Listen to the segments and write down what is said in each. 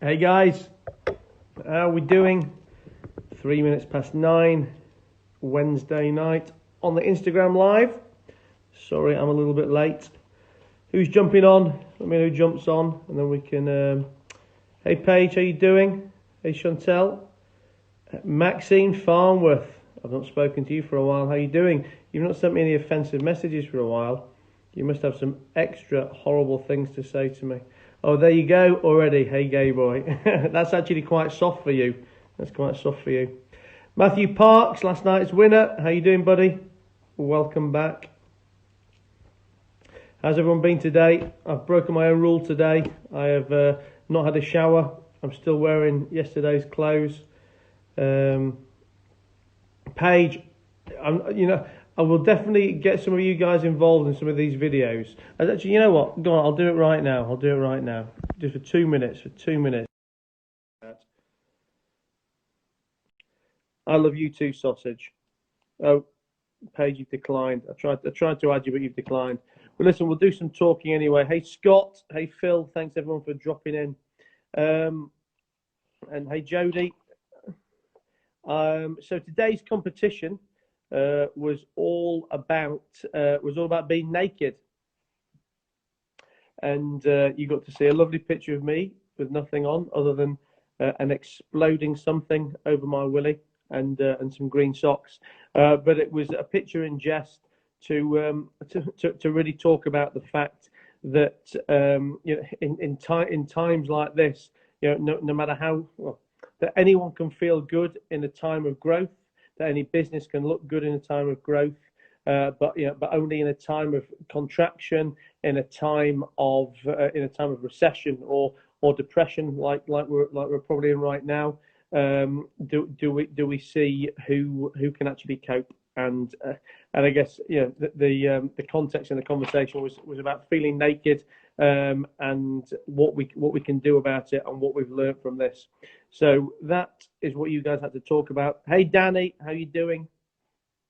Hey guys, how are we doing? 3 minutes past 9, Wednesday night on the Instagram live. Sorry, I'm a little bit late. Who's jumping on? Let me know who jumps on, and then we can. Hey Paige, how you doing? Hey Chantel, Maxine Farnworth. I've not spoken to you for a while. How you doing? You've not sent me any offensive messages for a while. You must have some extra horrible things to say to me. Oh, there you go already. Hey, gay boy. That's actually quite soft for you. That's quite soft for you. Matthew Parks, last night's winner. How you doing, buddy? Welcome back. How's everyone been today? I've broken my own rule today. I have not had a shower. I'm still wearing yesterday's clothes. Paige, I will definitely get some of you guys involved in some of these videos. Actually, you know what? Go on, I'll do it right now. I'll do it right now. Just for 2 minutes. For 2 minutes. I love you too, sausage. Oh, Paige, you've declined. I tried to add you, but you've declined. But listen, we'll do some talking anyway. Hey, Scott. Hey, Phil. Thanks, everyone, for dropping in. And hey, Jody. So today's competition was all about being naked, and you got to see a lovely picture of me with nothing on other than an exploding something over my willy and some green socks. But it was a picture in jest to really talk about the fact that in times like this, no matter how that anyone can feel good in a time of growth, that any business can look good in a time of growth, but only in a time of contraction, in a time of recession or depression, like we're probably in right now. Do we see who can actually cope? And I guess the context in the conversation was about feeling naked, and what we can do about it and what we've learned from this. So that is what you guys had to talk about. Hey Danny, how you doing?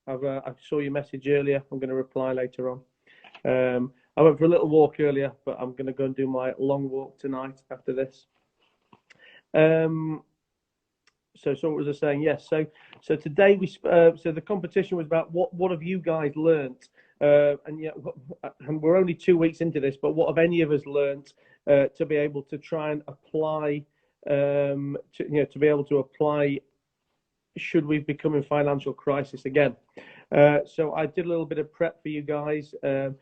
I saw your message earlier. I'm going to reply later on. I went for a little walk earlier, but I'm going to go and do my long walk tonight after this. So what was I saying? Yes. So today so the competition was about what have you guys learnt? And we're only 2 weeks into this, but what have any of us learnt to be able to try and apply? To be able to apply should we become in financial crisis again. So I did a little bit of prep for you guys to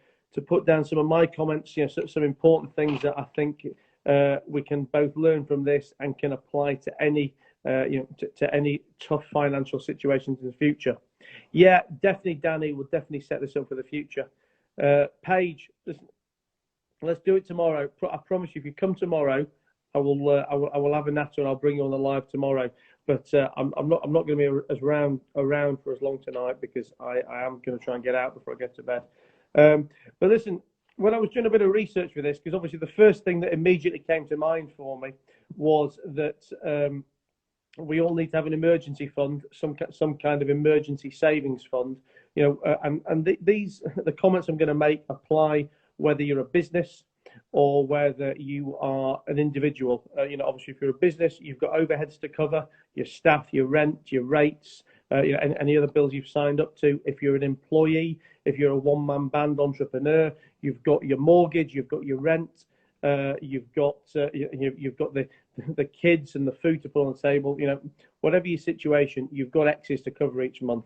put down some of my comments, some important things that I think we can both learn from this and can apply to any to any tough financial situations in the future. Yeah, definitely, Danny, will definitely set this up for the future. Paige, listen, let's do it tomorrow. I promise you, if you come tomorrow, I will have a natter and I'll bring you on the live tomorrow. But I'm not going to be around for as long tonight because I am going to try and get out before I get to bed. But listen, when I was doing a bit of research for this, because obviously the first thing that immediately came to mind for me was that we all need to have an emergency fund, some kind of emergency savings fund. The comments I'm going to make apply whether you're a business or whether you are an individual. Obviously, if you're a business, you've got overheads to cover, your staff, your rent, your rates, any other bills you've signed up to. If you're an employee, if you're a one-man band entrepreneur, you've got your mortgage, you've got your rent, you've got the kids and the food to put on the table. Whatever your situation, you've got X's to cover each month.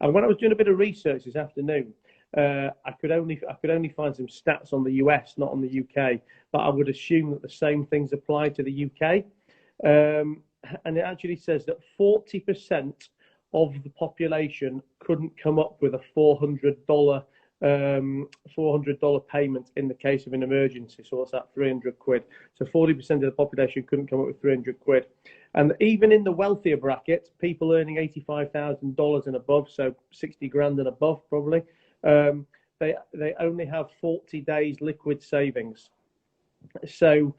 And when I was doing a bit of research this afternoon, I could only find some stats on the US, not on the UK, but I would assume that the same things apply to the UK. And it actually says that 40% of the population couldn't come up with a $400 payment in the case of an emergency. So what's that? 300 quid. So 40% of the population couldn't come up with 300 quid. And even in the wealthier bracket, people earning $85,000 and above, so 60 grand and above probably, they only have 40 days liquid savings. So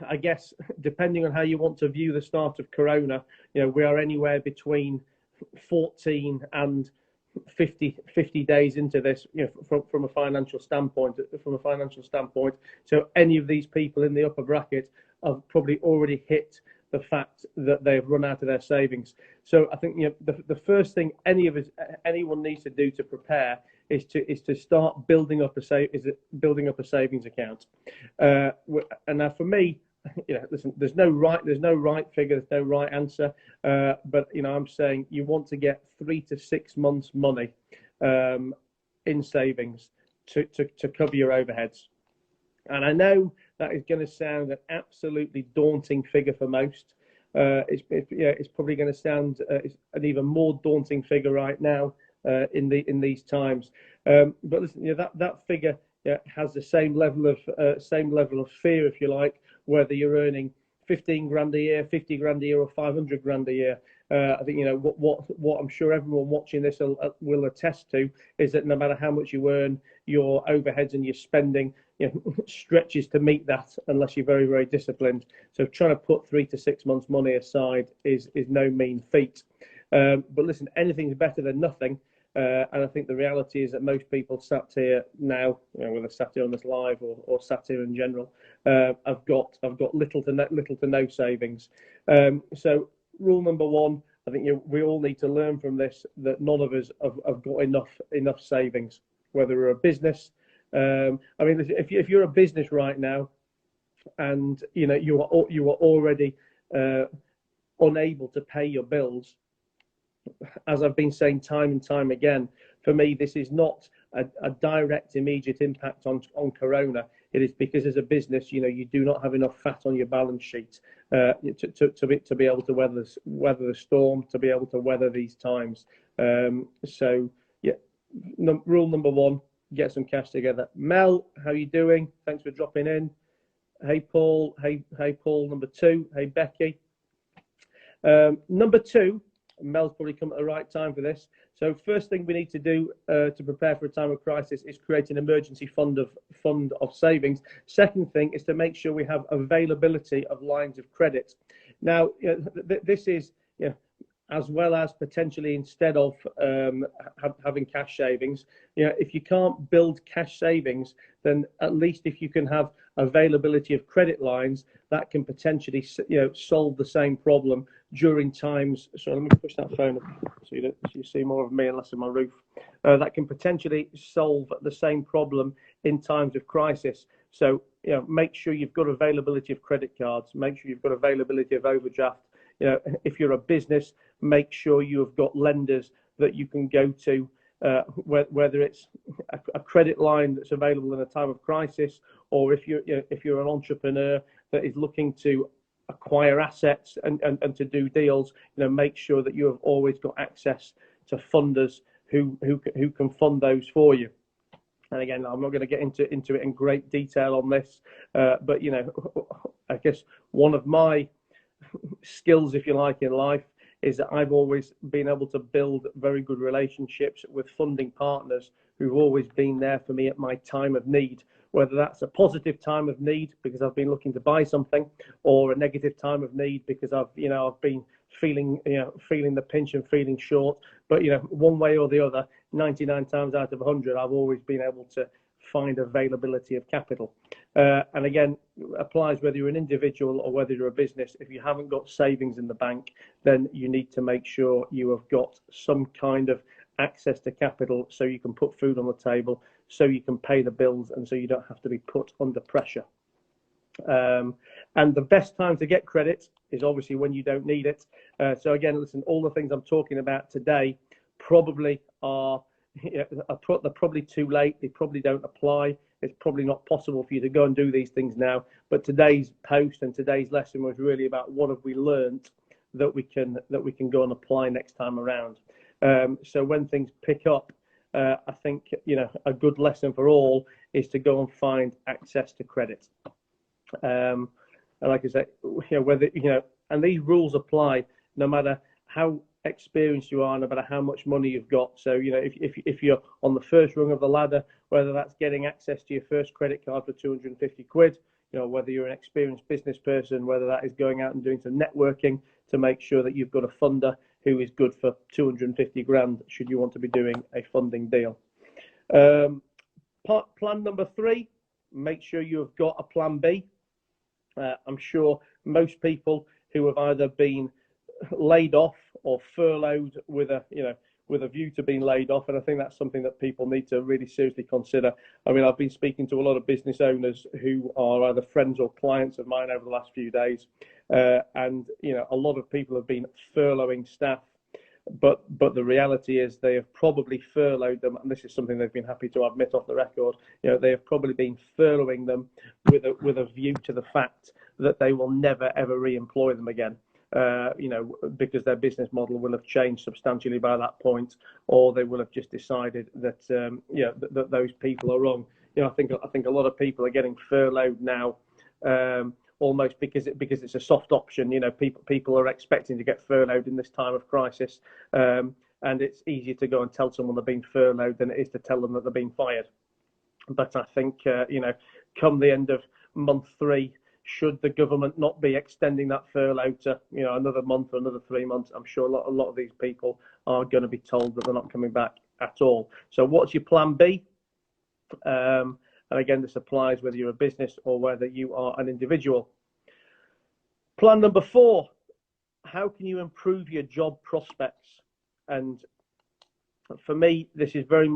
I guess depending on how you want to view the start of Corona, we are anywhere between 14 and 50 days into this, from a financial standpoint. So any of these people in the upper bracket have probably already hit the fact that they've run out of their savings. So I think the first thing anyone needs to do to prepare is to start building up a savings account. And now for me, listen, there's no right figure, there's no right answer. But I'm saying you want to get 3 to 6 months' money in savings to cover your overheads. And I know that is going to sound an absolutely daunting figure for most. It's probably going to sound an even more daunting figure right now in these times. But listen, that figure has the same level of fear, if you like, whether you're earning 15 grand a year, 50 grand a year, or 500 grand a year. I think what I'm sure everyone watching this will attest to is that no matter how much you earn, your overheads and your spending stretches to meet that unless you're very, very disciplined. So trying to put 3 to 6 months' money aside is no mean feat. But listen, anything's better than nothing. And I think the reality is that most people sat here now, whether sat here on this live or sat here in general, have got little to no savings. So rule number one, I think we all need to learn from this that none of us have got enough savings. Whether we're a business, if you're a business right now, and you are already unable to pay your bills, as I've been saying time and time again, for me this is not a direct immediate impact on Corona. It is because as a business, you do not have enough fat on your balance sheet to be able to weather the storm, to be able to weather these times. Rule number one, get some cash together. Mel, how are you doing? Thanks for dropping in. Hey Paul. Hey Paul. Number two. Hey Becky. Number two, Mel's probably come at the right time for this. So first thing we need to do to prepare for a time of crisis is create an emergency fund of savings. Second thing is to make sure we have availability of lines of credit. Now, this is as well as potentially instead of having cash savings. If you can't build cash savings, then at least if you can have availability of credit lines, that can potentially solve the same problem during times. So let me push that phone up so you see more of me and less of my roof. That can potentially solve the same problem in times of crisis. So make sure you've got availability of credit cards. Make sure you've got availability of overdraft. If you're a business, make sure you have got lenders that you can go to, whether it's a credit line that's available in a time of crisis, or if you're an entrepreneur that is looking to acquire assets and to do deals, make sure that you have always got access to funders who can fund those for you. And again, I'm not going to get into it in great detail on this, but I guess one of my skills, if you like, in life is that I've always been able to build very good relationships with funding partners who've always been there for me at my time of need, whether that's a positive time of need because I've been looking to buy something, or a negative time of need because I've been feeling the pinch and feeling short. But one way or the other, 99 times out of 100, I've always been able to find availability of capital. And again, applies whether you're an individual or whether you're a business. If you haven't got savings in the bank, then you need to make sure you have got some kind of access to capital so you can put food on the table, so you can pay the bills, and so you don't have to be put under pressure. And the best time to get credit is obviously when you don't need it. So again, listen, all the things I'm talking about today probably are they're probably too late. They probably don't apply. It's probably not possible for you to go and do these things now. But today's post and today's lesson was really about what have we learned that we can go and apply next time around. So when things pick up, I think a good lesson for all is to go and find access to credit. And like I say, whether and these rules apply no matter how experienced you are, no matter how much money you've got. So if you're on the first rung of the ladder, whether that's getting access to your first credit card for 250 quid, whether you're an experienced business person, whether that is going out and doing some networking to make sure that you've got a funder who is good for 250 grand should you want to be doing a funding deal. Plan number 3, make sure you have got a plan B. I'm sure most people who have either been laid off or furloughed with a view to being laid off, and I think that's something that people need to really seriously consider. I mean, I've been speaking to a lot of business owners who are either friends or clients of mine over the last few days, and a lot of people have been furloughing staff. But the reality is they have probably furloughed them, and this is something they've been happy to admit off the record. They have probably been furloughing them with a view to the fact that they will never ever re-employ them again. Because their business model will have changed substantially by that point, or they will have just decided that that those people are wrong. I think a lot of people are getting furloughed now. Almost because it's a soft option. People are expecting to get furloughed in this time of crisis, and it's easier to go and tell someone they're being furloughed than it is to tell them that they're being fired. But I think come the end of month 3, should the government not be extending that furlough to another month or another 3 months, I'm sure a lot of these people are going to be told that they're not coming back at all. So what's your plan B? And again, this applies whether you're a business or whether you are an individual. Plan number 4, how can you improve your job prospects? And for me, this is very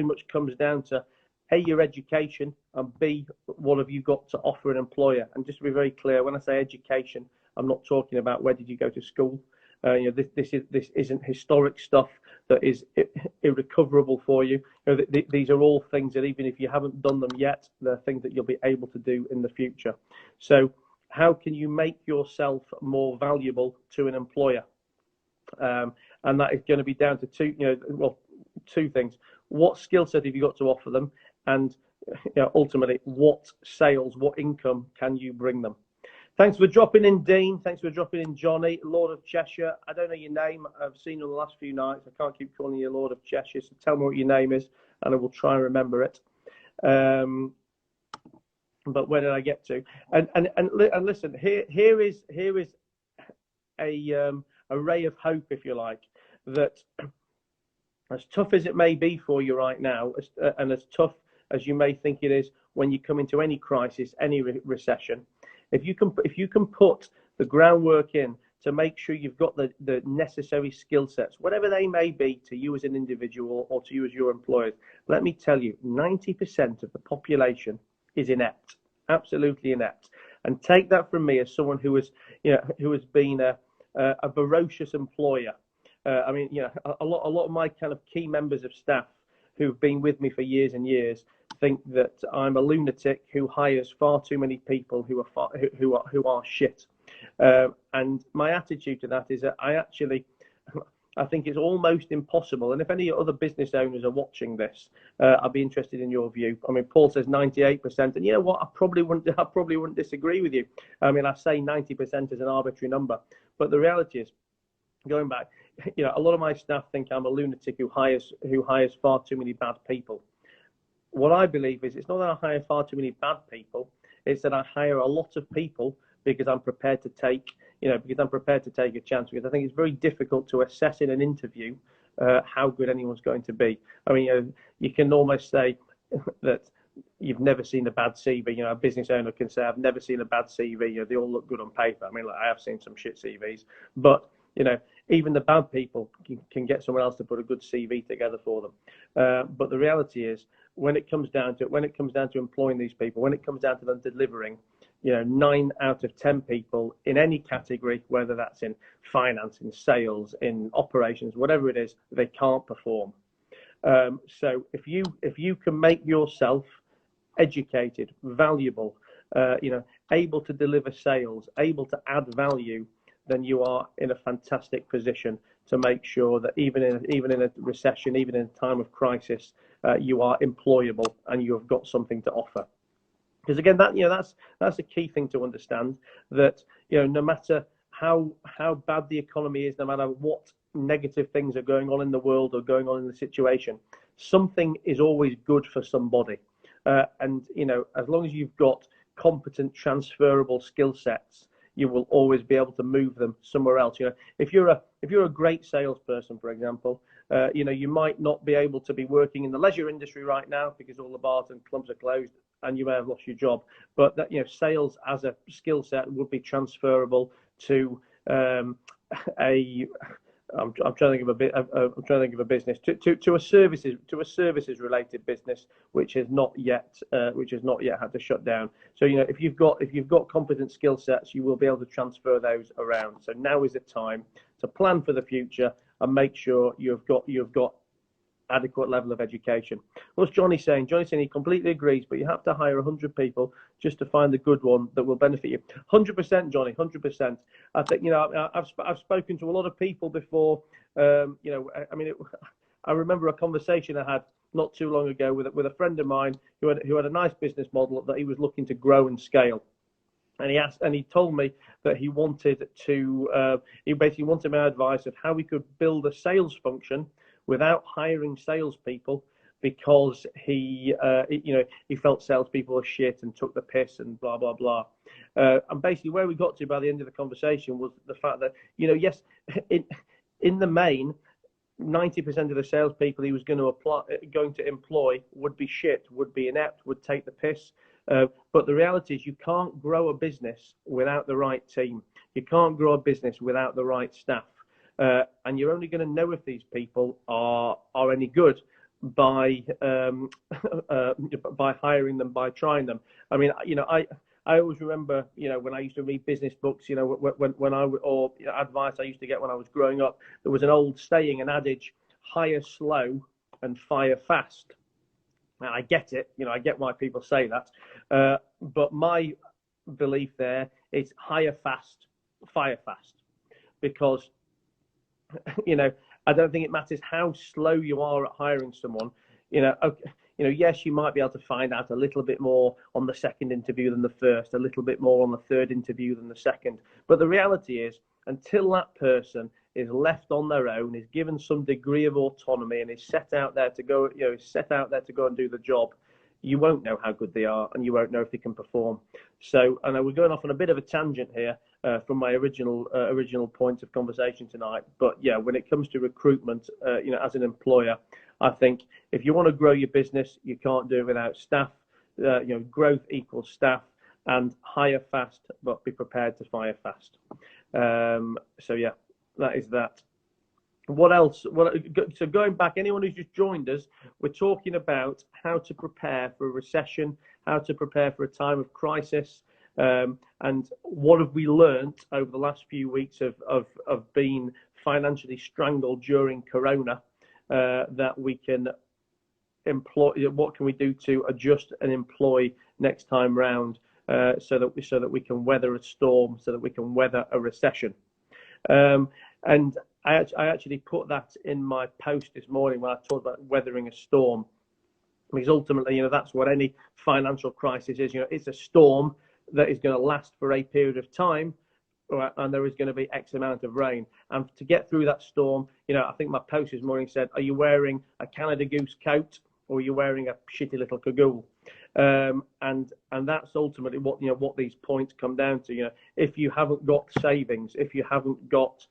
much comes down to A, your education, and B, what have you got to offer an employer? And just to be very clear, when I say education, I'm not talking about where did you go to school. This isn't historic stuff that is irrecoverable for you. These are all things that even if you haven't done them yet, they're things that you'll be able to do in the future. So how can you make yourself more valuable to an employer? And that is going to be down to two things. What skill set have you got to offer them? And ultimately, what sales, what income can you bring them? Thanks for dropping in, Dean. Thanks for dropping in, Johnny. Lord of Cheshire. I don't know your name. I've seen you the last few nights. I can't keep calling you Lord of Cheshire. So tell me what your name is, and I will try and remember it. But where did I get to? And listen, here is a ray of hope, if you like, that as tough as it may be for you right now, and as tough as you may think it is when you come into any crisis, any recession, if you can put the groundwork in to make sure you've got the necessary skill sets, whatever they may be to you as an individual or to you as your employers, let me tell you, 90% of the population is inept, absolutely inept. And take that from me as someone who has been a voracious employer. A lot of my kind of key members of staff who've been with me for years and years think that I'm a lunatic who hires far too many people who are shit. And my attitude to that is that I think it's almost impossible. And if any other business owners are watching this, I'd be interested in your view. I mean, Paul says 98%, and you know what? I probably wouldn't disagree with you. I mean, I say 90% is an arbitrary number, but the reality is, going back, a lot of my staff think I'm a lunatic who hires far too many bad people. What I believe is it's not that I hire far too many bad people; it's that I hire a lot of people because I'm prepared to take a chance. Because I think it's very difficult to assess in an interview how good anyone's going to be. I mean, you can almost say that you've never seen a bad CV. A business owner can say, "I've never seen a bad CV." They all look good on paper. I mean, I have seen some shit CVs, but even the bad people can get someone else to put a good CV together for them. But the reality is, when it comes down to employing these people, when it comes down to them delivering, 9 out of 10 people in any category, whether that's in finance, in sales, in operations, whatever it is, they can't perform. So if you can make yourself educated, valuable, able to deliver sales, able to add value, then you are in a fantastic position to make sure that even in a recession, even in a time of crisis, you are employable and you have got something to offer. Because again, that's a key thing to understand. That no matter how bad the economy is, no matter what negative things are going on in the world or going on in the situation, something is always good for somebody. And as long as you've got competent, transferable skill sets, you will always be able to move them somewhere else. If you're a great salesperson, for example, you might not be able to be working in the leisure industry right now because all the bars and clubs are closed. and you may have lost your job. But that, sales as a skill set would be transferable to a I'm trying to think of a bit. I'm trying to think of a business to a services related business which has not yet had to shut down. So if you've got competent skill sets, you will be able to transfer those around. So now is the time to plan for the future and make sure you've got adequate level of education. What's Johnny saying? Johnny's saying he completely agrees, but you have to hire 100 people just to find the good one that will benefit you. 100%, Johnny, 100%. I think, I've spoken to a lot of people before. I remember a conversation I had not too long ago with a friend of mine who had a nice business model that he was looking to grow and scale. And he told me that he basically wanted my advice of how we could build a sales function without hiring salespeople, because he felt salespeople were shit and took the piss and blah blah blah. And basically, where we got to by the end of the conversation was the fact that yes, in the main, 90% of the salespeople he was going to employ would be shit, would be inept, would take the piss. But the reality is, you can't grow a business without the right team. You can't grow a business without the right staff. And you're only going to know if these people are any good by hiring them, by trying them. I mean, I always remember, when I used to read business books, or advice I used to get when I was growing up, there was an old saying, an adage: hire slow and fire fast. And I get it, I get why people say that. But my belief there is hire fast, fire fast, because I don't think it matters how slow you are at hiring someone. Yes, you might be able to find out a little bit more on the second interview than the first, a little bit more on the third interview than the second. But the reality is, until that person is left on their own, is given some degree of autonomy, and is set out there to go, and do the job, you won't know how good they are, and you won't know if they can perform. So, I know we're going off on a bit of a tangent here from my original point of conversation tonight. But yeah, when it comes to recruitment, as an employer, I think if you want to grow your business, you can't do it without staff. Growth equals staff, and hire fast, but be prepared to fire fast. So yeah, that is that. What else? So going back, anyone who's just joined us, we're talking about how to prepare for a recession, how to prepare for a time of crisis, and what have we learnt over the last few weeks of being financially strangled during Corona, that we can employ. What can we do to adjust and employ next time round, so that we can weather a storm, so that we can weather a recession. And I actually put that in my post this morning when I talked about weathering a storm, because ultimately, that's what any financial crisis is. It's a storm that is going to last for a period of time, and there is going to be X amount of rain. And to get through that storm, I think my post this morning said, are you wearing a Canada Goose coat, or are you wearing a shitty little cagoule? And that's ultimately what these points come down to. If you haven't got savings, if you haven't got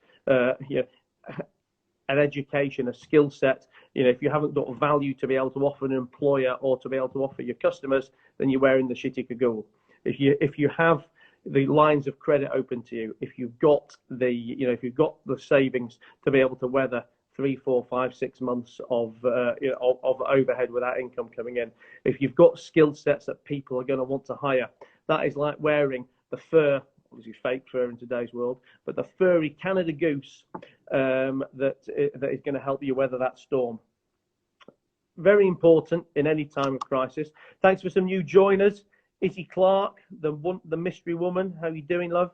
an education, a skill set, if you haven't got value to be able to offer an employer or to be able to offer your customers, then you're wearing the shitty cagoule. If you have the lines of credit open to you, if you've got the savings to be able to weather 3, 4, 5, 6 months of overhead without income coming in, if you've got skill sets that people are going to want to hire, that is like wearing the fur, obviously fake fur in today's world, but the furry Canada Goose that is going to help you weather that storm. Very important in any time of crisis. Thanks for some new joiners. Izzy Clark, the mystery woman. How are you doing, love?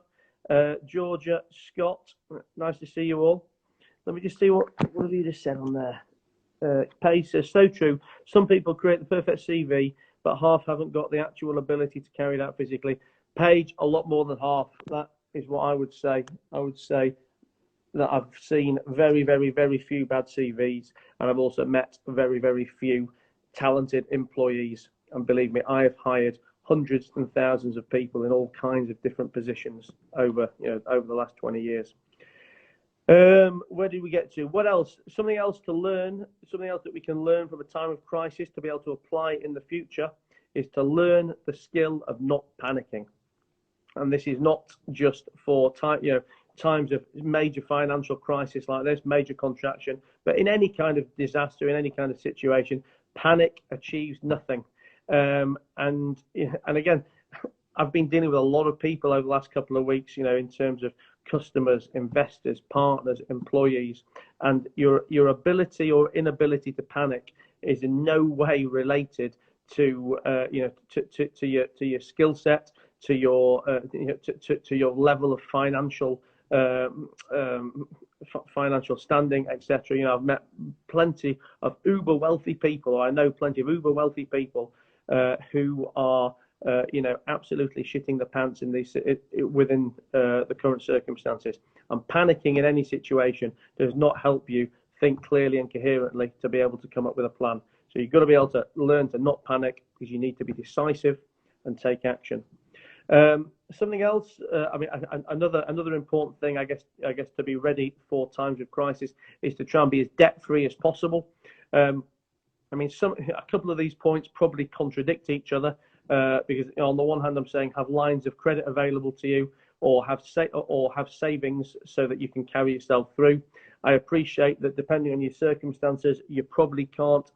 Georgia Scott, nice to see you all. Let me just see what have you just said on there. Pace says, so true. Some people create the perfect CV, but half haven't got the actual ability to carry it out physically. Paige, a lot more than half. That is what I would say. I would say that I've seen very, very, very few bad CVs, and I've also met very, very few talented employees. And believe me, I have hired hundreds and thousands of people in all kinds of different positions over the last 20 years. Where did we get to? What else? Something else to learn, something else that we can learn from a time of crisis to be able to apply in the future is to learn the skill of not panicking. And this is not just for times of major financial crisis like this, major contraction, but in any kind of disaster, in any kind of situation, panic achieves nothing. And again, I've been dealing with a lot of people over the last couple of weeks, in terms of customers, investors, partners, employees, and your ability or inability to panic is in no way related to your skill set, to your level of financial standing, etc. I've met plenty of uber wealthy people, or I know plenty of uber wealthy people who are absolutely shitting the pants in these within the current circumstances. And panicking in any situation does not help you think clearly and coherently to be able to come up with a plan. So you've got to be able to learn to not panic, because you need to be decisive and take action. Something else, another important thing, I guess, to be ready for times of crisis is to try and be as debt-free as possible. A couple of these points probably contradict each other, because on the one hand, I'm saying have lines of credit available to you, or have savings so that you can carry yourself through. I appreciate that depending on your circumstances, you probably can't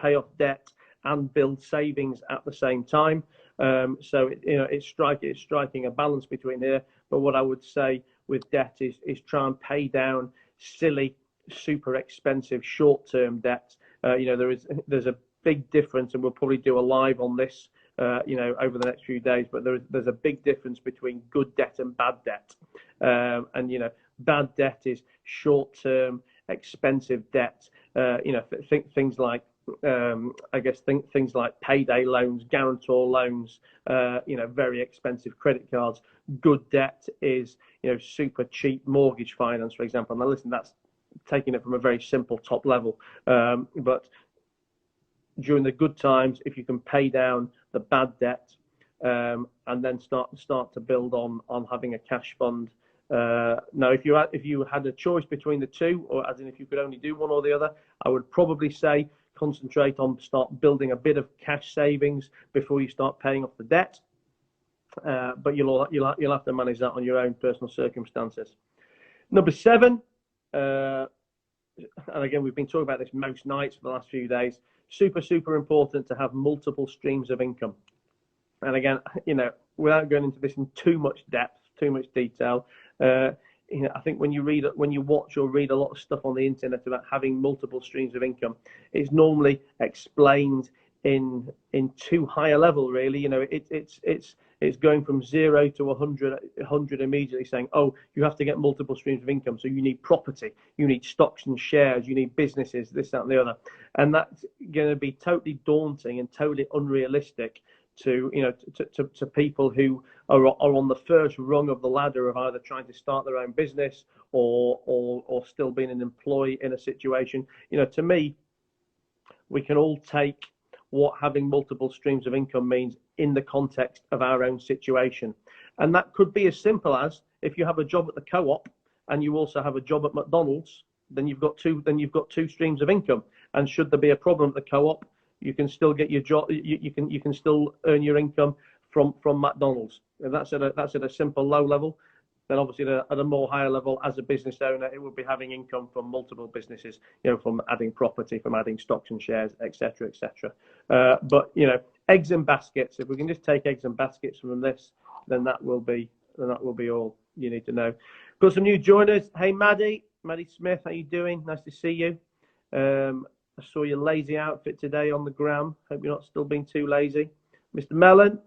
pay off debt and build savings at the same time. So it's striking a balance between here. But what I would say with debt is try and pay down silly, super expensive short-term debt. There's a big difference, and we'll probably do a live on this over the next few days. But there's a big difference between good debt and bad debt. Bad debt is short-term, expensive debt. Things like things like payday loans, guarantor loans, very expensive credit cards. Good debt is, super cheap mortgage finance, for example. Now, listen, that's taking it from a very simple top level. But during the good times, if you can pay down the bad debt, and then start to build on having a cash fund. Now, if you had a choice between the two, or as in if you could only do one or the other, I would probably say concentrate on start building a bit of cash savings before you start paying off the debt. But you'll have to manage that on your own personal circumstances. Number 7, and again, we've been talking about this most nights for the last few days. Super important to have multiple streams of income. And again, without going into this in too much depth, too much detail, I think when you watch or read a lot of stuff on the internet about having multiple streams of income, it's normally explained in too high a level, really. It's going from 0 to 100 immediately, saying, oh, you have to get multiple streams of income, so you need property, you need stocks and shares, you need businesses, this, that, and the other. And that's going to be totally daunting and totally unrealistic to people who are on the first rung of the ladder of either trying to start their own business or still being an employee in a situation. To me, we can all take what having multiple streams of income means in the context of our own situation. And that could be as simple as, if you have a job at the co-op and you also have a job at McDonald's, then you've got two streams of income. And should there be a problem at the co-op, you can still get your job. You can still earn your income from McDonald's. And that's at a simple low level. Then obviously at a more higher level, as a business owner, it would be having income from multiple businesses, from adding property, from adding stocks and shares, etc., etc. But eggs and baskets. If we can just take eggs and baskets from this, then that will be all you need to know. Got some new joiners. Hey, Maddie Smith, how you doing? Nice to see you. I saw your lazy outfit today on the gram. Hope you're not still being too lazy, Mr. Mellon.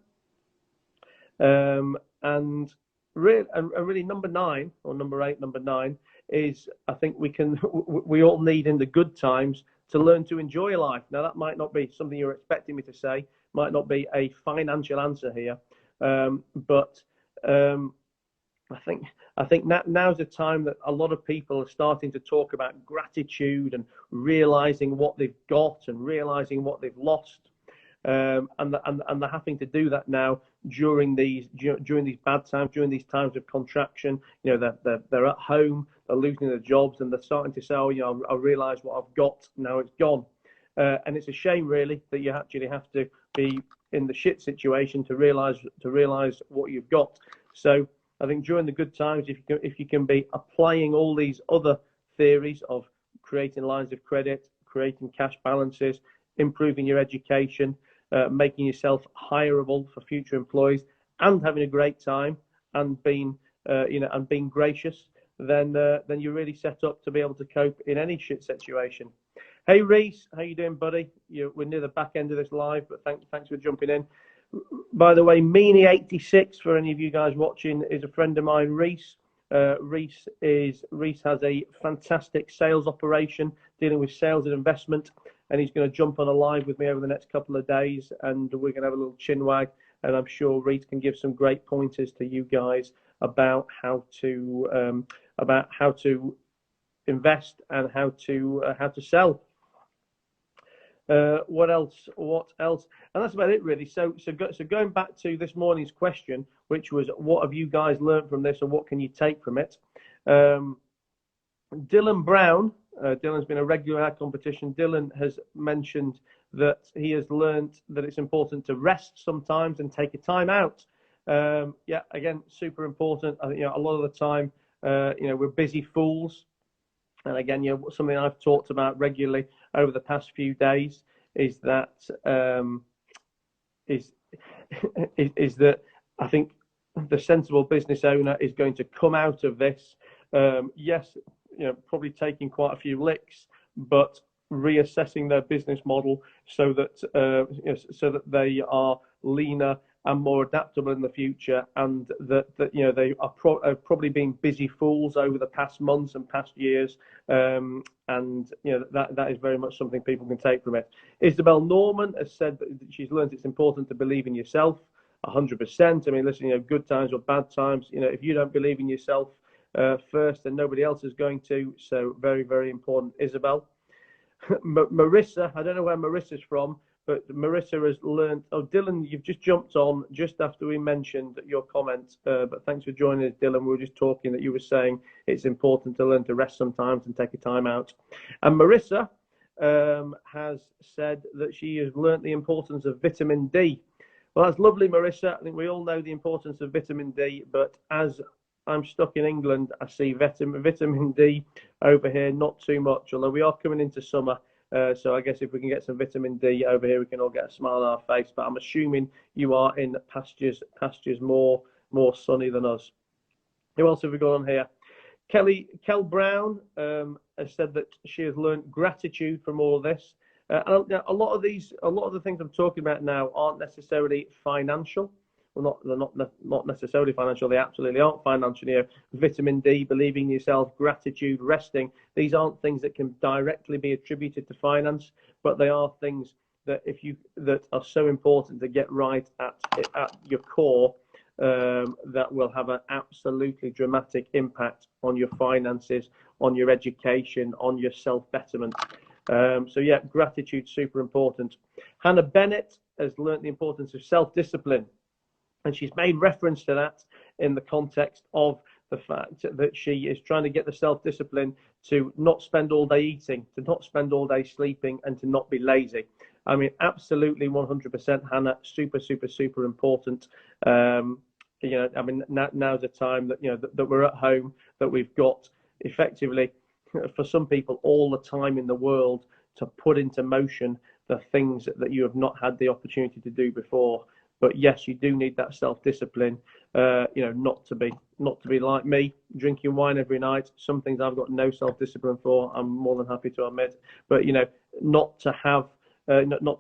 And really, number 9 or number 8, number 9 is, I think we all need in the good times to learn to enjoy life. Now, that might not be something you're expecting me to say, might not be a financial answer here, but I think now's the time that a lot of people are starting to talk about gratitude and realizing what they've got and realizing what they've lost. And they're having to do that now during these bad times, during these times of contraction. They're at home, they're losing their jobs, and they're starting to say, I realize what I've got, now it's gone. And it's a shame, really, that you actually have to be in the shit situation to realize what you've got. So I think during the good times, if you can be applying all these other theories of creating lines of credit, creating cash balances, improving your education, making yourself hireable for future employees, and having a great time, and being gracious, then you're really set up to be able to cope in any shit situation. Hey Reese, how you doing, buddy? We're near the back end of this live, but thanks for jumping in. By the way, Meanie86, for any of you guys watching, is a friend of mine, Reese. Reese has a fantastic sales operation dealing with sales and investment, and he's going to jump on a live with me over the next couple of days, and we're going to have a little chin wag, and I'm sure Reese can give some great pointers to you guys about how to invest and how to sell. What else? And that's about it, really. So going back to this morning's question, which was, what have you guys learned from this, or what can you take from it? Dylan Brown, Dylan's been a regular in our competition. Dylan has mentioned that he has learned that it's important to rest sometimes and take a time out. Yeah, again, super important. I think, a lot of the time, we're busy fools. And again, something I've talked about regularly over the past few days is that is that I think the sensible business owner is going to come out of this, yes, probably taking quite a few licks, but reassessing their business model so that they are leaner and more adaptable in the future, and that they are probably being busy fools over the past months and past years, and that is very much something people can take from it. Isabel Norman has said that she's learned it's important to believe in yourself. 100%. I mean, listen, good times or bad times, if you don't believe in yourself first, then nobody else is going to. So very, very important, Isabel. Marissa, I don't know where Marissa's from, but Marissa has learned. Oh, Dylan, you've just jumped on just after we mentioned your comment, but thanks for joining us, Dylan. We were just talking that you were saying it's important to learn to rest sometimes and take a time out. And Marissa has said that she has learned the importance of vitamin D. Well, that's lovely, Marissa. I think we all know the importance of vitamin D, but as I'm stuck in England, I see vitamin D over here, not too much, although we are coming into summer. So I guess if we can get some vitamin D over here, we can all get a smile on our face. But I'm assuming you are in pastures more sunny than us. Who else have we got on here? Kel Brown has said that she has learned gratitude from all of this. And a lot of the things I'm talking about now aren't necessarily financial. Well, they're not necessarily financial. They absolutely aren't financial. Vitamin D, believing in yourself, gratitude, resting. These aren't things that can directly be attributed to finance, but they are things that that are so important to get right at your core, that will have an absolutely dramatic impact on your finances, on your education, on your self-betterment. So yeah, gratitude, super important. Hannah Bennett has learned the importance of self-discipline. And she's made reference to that in the context of the fact that she is trying to get the self-discipline to not spend all day eating, to not spend all day sleeping, and to not be lazy. I mean, absolutely 100%, Hannah, super, super, super important. I mean, now's the time that, that we're at home, that we've got effectively, for some people, all the time in the world to put into motion the things that you have not had the opportunity to do before. But yes, you do need that self-discipline, not to be like me, drinking wine every night. Some things I've got no self-discipline for, I'm more than happy to admit. But, not to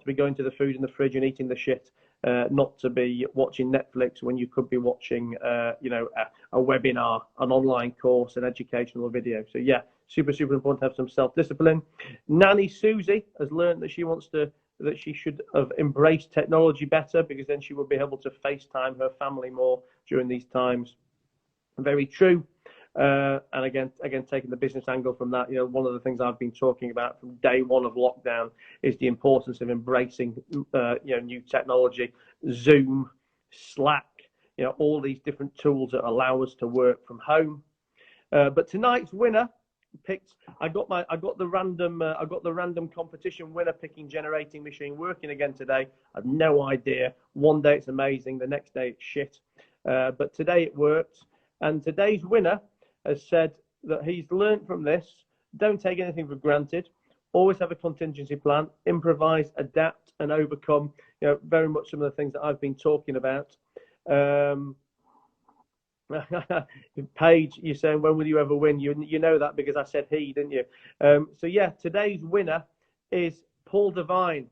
be going to the food in the fridge and eating the shit, not to be watching Netflix when you could be watching, a webinar, an online course, an educational video. So yeah, super, super important to have some self-discipline. Nanny Susie has learned that she should have embraced technology better, because then she would be able to FaceTime her family more during these times. Very true. And again, taking the business angle from that, one of the things I've been talking about from day one of lockdown is the importance of embracing, new technology, Zoom, Slack, all these different tools that allow us to work from home. But tonight's winner picked. I got the random competition winner picking generating machine working again today. I've no idea. One day it's amazing, the next day it's shit. But today it worked, and today's winner has said that he's learned from this. Don't take anything for granted. Always have a contingency plan. Improvise, adapt, and overcome. You know, very much some of the things that I've been talking about. Paige, you're saying, when will you ever win? You know that because I said he, didn't you? So yeah, today's winner is Paul Devine.